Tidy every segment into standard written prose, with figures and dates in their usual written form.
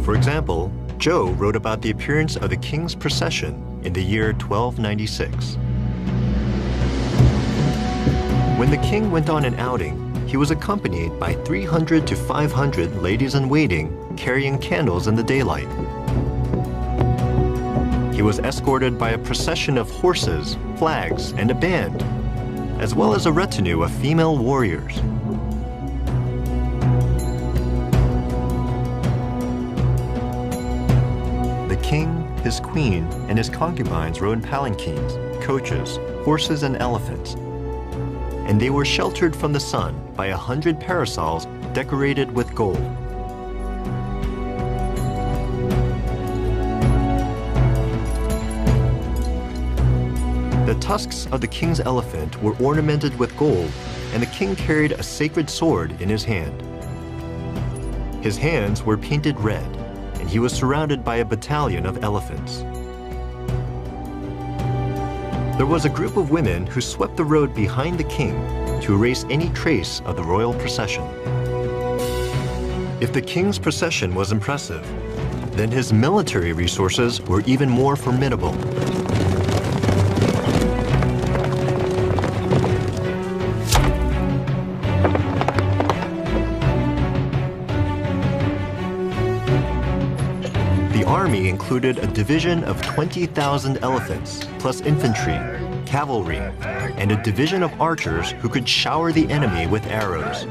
For example, Zhou wrote about the appearance of the king's procession in the year 1296. When the king went on an outing, he was accompanied by 300 to 500 ladies-in-waiting carrying candles in the daylight. He was escorted by a procession of horses, flags, and a band, as well as a retinue of female warriors. The king, his queen, and his concubines rode palanquins, coaches, horses, and elephants, and they were sheltered from the sun by 100 parasols decorated with gold. The tusks of the king's elephant were ornamented with gold, and the king carried a sacred sword in his hand. His hands were painted red, and he was surrounded by a battalion of elephants. There was a group of women who swept the road behind the king to erase any trace of the royal procession. If the king's procession was impressive, then his military resources were even more formidable. The army included a division of 20,000 elephants, plus infantry, cavalry, and a division of archers who could shower the enemy with arrows.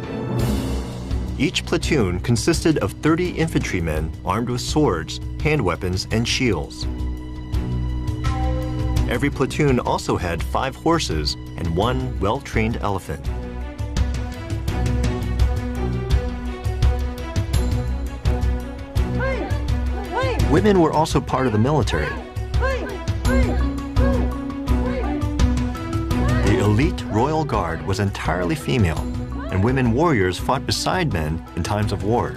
Each platoon consisted of 30 infantrymen armed with swords, hand weapons, and shields. Every platoon also had 5 horses and 1 well-trained elephant. Women were also part of the military. The elite royal guard was entirely female, and women warriors fought beside men in times of war.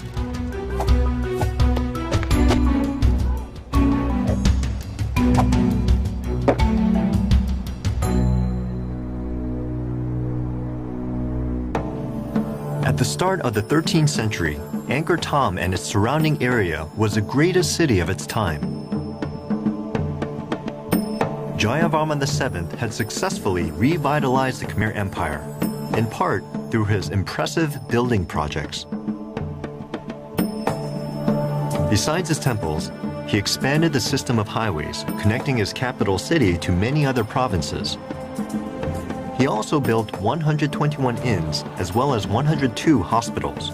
At the start of the 13th century, Angkor Thom and its surrounding area was the greatest city of its time. Jayavarman VII had successfully revitalized the Khmer Empire, in part through his impressive building projects. Besides his temples, he expanded the system of highways connecting his capital city to many other provinces. He also built 121 inns as well as 102 hospitals.